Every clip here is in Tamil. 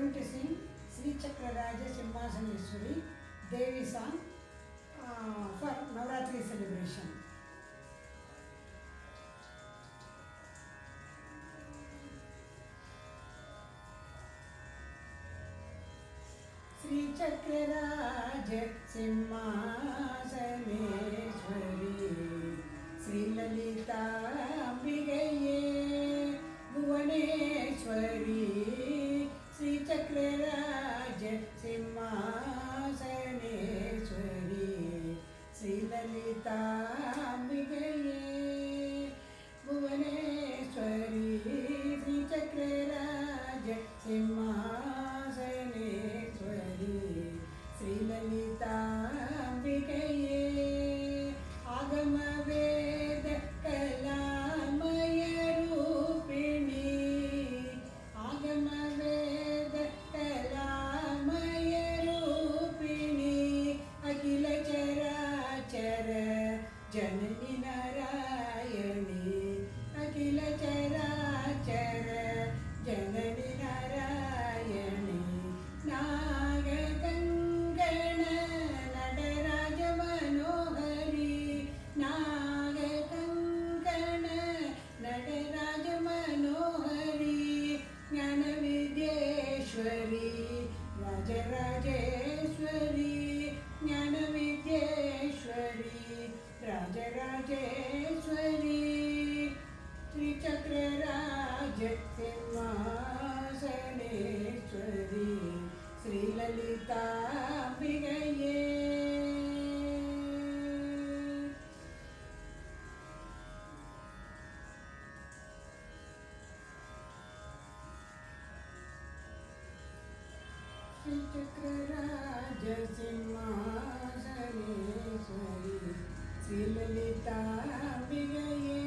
going to sing Sri Chakraraja Simhasaneswari Devi song for Navratri celebration. Sri Chakraraja Simhasaneswari Sri Lalita Ambigaye Bhuvaneshwari Sri Chakraraja Simhasaneswari Sri Lalita Ambigaye Bhuvaneshwari Sri Chakraraja Simhasaneswari Sri Lalita Ambigaye Agama Veda Kalamaya Rupini Agama Veda Kalamaya Rupini Akhila Charachara Janani Narayani Akhila Charachara Janani Narayani Nagakangana Nadaraja Manohari Nagakangana Nadaraja Manohari Jnana Vidyeshwari Rajarajeshwari Jnana Vidyeshwari Rajarajeshwari Sri Chakraraja Simhasaneswari Sri Lalita Ambigaye Sri Chakraraja Simhasaneswari Sri Lalita Ambigaye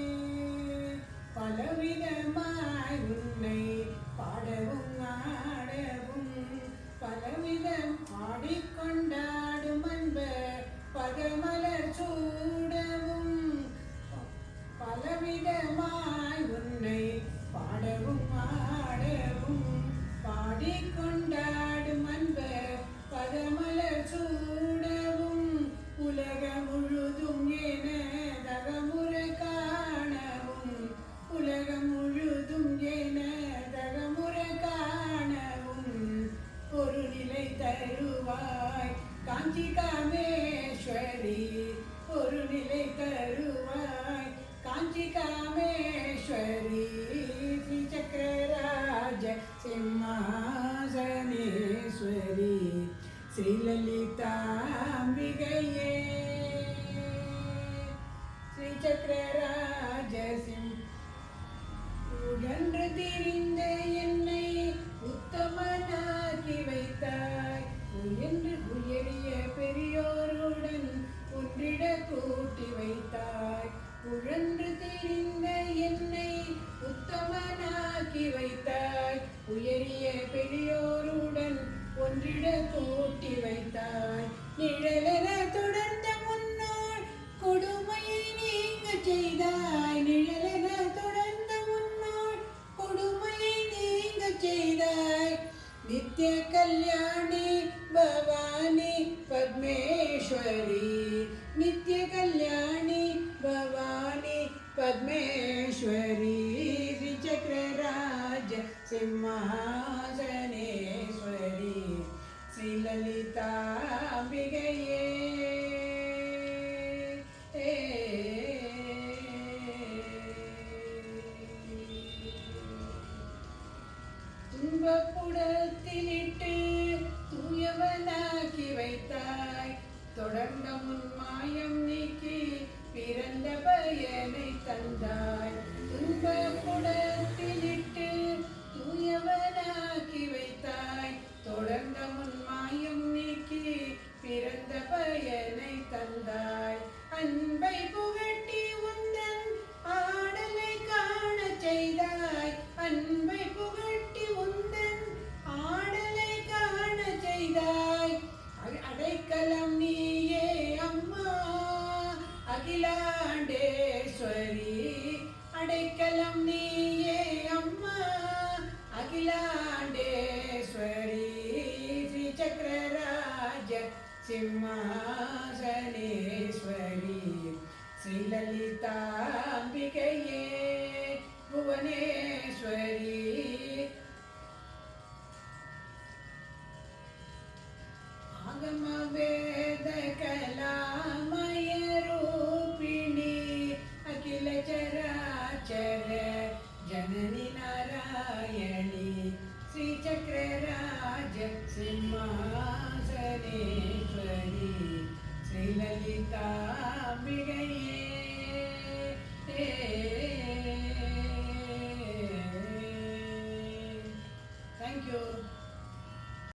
பலவிதமாய் உன்னை பாடவும் ஆடவும் பலவிதம் ஆடிக்கொண்டாடும் அன்பர் பகமலர் சூடவும் பலவிதமாய் உன்னை பாடவும் ஆடவும் பாடிக்கொண்டாடும் அன்பர் பகமலர் சூடவும் உலகம் முழுதும் என தகமுறை காணவும் உலகம் முழுதும் என தகமுறை காணவும் ஒரு நிலை தருவாய் காஞ்சி காமேஸ்வரி ஒரு நிலை தருவாய் காஞ்சி காமேஸ்வரி ஸ்ரீ சக்கரராஜ சிம்மாசனேஸ்வரி ஸ்ரீ லலிதா அம்பிகையே ஸ்ரீ சக்கரராஜ உழன்று திரிந்த என்னை உத்தமனாக்கி வைத்தாய் உயர்ந்து உயரிய பெரியோருடன் ஒன்றிட கூட்டி வைத்தாய் உழன்று திரிந்த என்னை உத்தமனாக்கி வைத்தாய் உயரிய பெரியோருடன் ஒன்றிட கூட்டி வைத்தாய் நிழலென தொடர்ந்த முன்னோர் கொடுமையை நீங்க செய்தாய் நிழலென தொடர்ந்த முன்னோர் கொடுமையை நீங்க செய்தாய் நித்ய கல்யாணி பவானி பத்மேஸ்வரி நித்ய கல்யாணி பவானி பத்மேஸ்வரி ஸ்ரீ சக்கரராஜ சிம்மாசனேஸ்வரி ஸ்ரீ லலிதா அம்பிகையே துன்பப்புடத்திலிட்டு தூயவனாக்கி வைத்தாய் தொடர்ந்த முன் மாயம் நீக்கி பிறந்த பயனை தந்தாய் துன்பப்புடத்திலிட்டு தூயவனாக்கி வைத்தாய் தொடர்ந்த முன் மாயம் நீக்கி பிறந்த பயனை தந்தாய் அன்பை புகட்டி உந்தன் ஆடலை காண செய்தாய் அன்பை புகட்டி உந்தன் ஆடலை காண செய்தாய் அடைக்கலம் நீயே அம்மா அகிலாண்டேஸ்வரி அடைக்கலம் நீயே அம்மா அகிலா சிம்மாசனேஸ்வரி ஸ்ரீலலிதாம்பிகையே